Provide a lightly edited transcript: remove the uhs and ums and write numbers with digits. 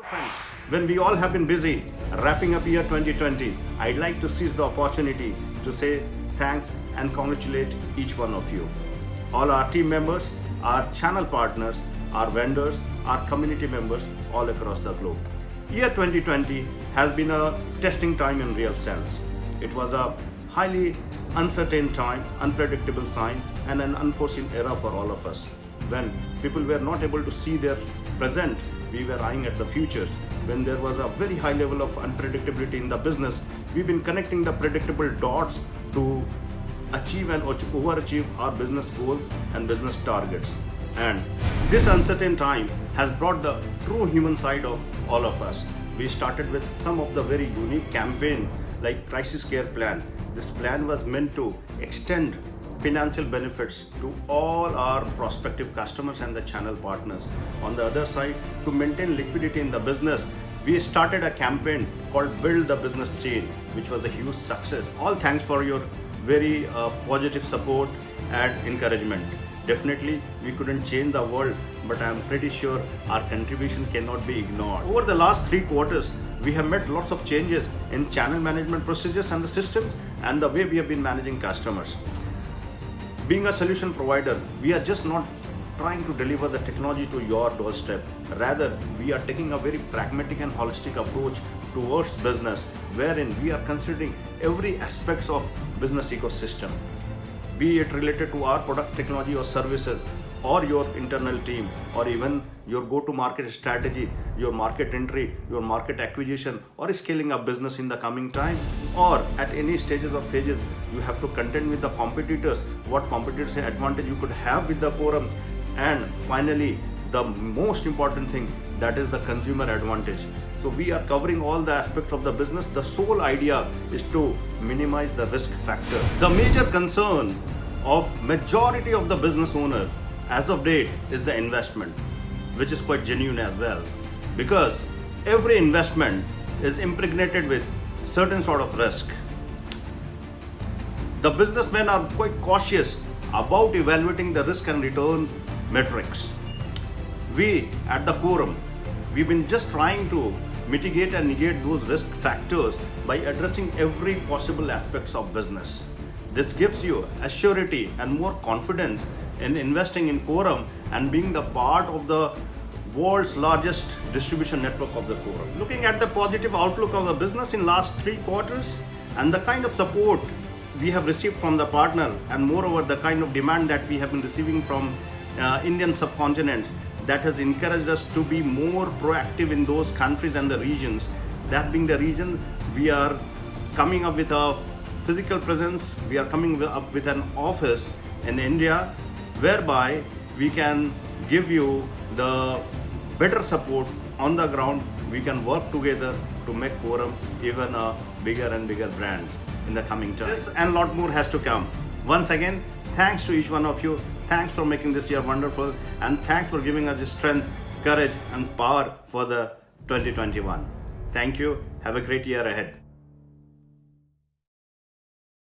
Friends, when we all have been busy wrapping up year 2020, I'd like to seize the opportunity to say thanks and congratulate each one of you. All our team members, our channel partners, our vendors, our community members all across the globe. Year 2020 has been a testing time in real sense. It was a highly uncertain time, unpredictable sign, and an unforeseen era for all of us. When people were not able to see their present, we were eyeing at the future. When there was a very high level of unpredictability in the business, we've been connecting the predictable dots to achieve and overachieve our business goals and business targets. And this uncertain time has brought the true human side of all of us. We started with some of the very unique campaign like Crisis Care Plan. This plan was meant to extend financial benefits to all our prospective customers and the channel partners. On the other side, to maintain liquidity in the business, we started a campaign called Build the Business Chain, which was a huge success. All thanks for your very positive support and encouragement. Definitely, we couldn't change the world, but I'm pretty sure our contribution cannot be ignored. Over the last 3 quarters, we have made lots of changes in channel management procedures and the systems and the way we have been managing customers. Being a solution provider, we are just not trying to deliver the technology to your doorstep. Rather, we are taking a very pragmatic and holistic approach towards business, wherein we are considering every aspects of business ecosystem, be it related to our product, technology or services, or your internal team, or even your go-to-market strategy, your market entry, your market acquisition, or scaling up business in the coming time, or at any stages or phases you have to contend with the competitors, what competitors advantage you could have with the Quorum, and finally the most important thing, that is the consumer advantage. So we are covering all the aspects of the business. The sole idea is to minimize the risk factor. The major concern of majority of the business owner as of date is the investment, which is quite genuine as well, because every investment is impregnated with certain sort of risk. The businessmen are quite cautious about evaluating the risk and return metrics. We at the Quorum, we've been just trying to mitigate and negate those risk factors by addressing every possible aspects of business. This gives you assurity and more confidence in investing in Quorum and being the part of the world's largest distribution network of the Quorum. Looking at the positive outlook of the business in last 3 quarters and the kind of support we have received from the partner, and moreover the kind of demand that we have been receiving from Indian subcontinents, that has encouraged us to be more proactive in those countries and the regions. That being the reason, we are coming up with a physical presence, we are coming up with an office in India, whereby we can give you the better support on the ground. We can work together to make Quorum even a bigger and bigger brands in the coming time. This and lot more has to come. Once again, thanks to each one of you. Thanks for making this year wonderful, and thanks for giving us the strength, courage and power for the 2021. Thank you. Have a great year ahead.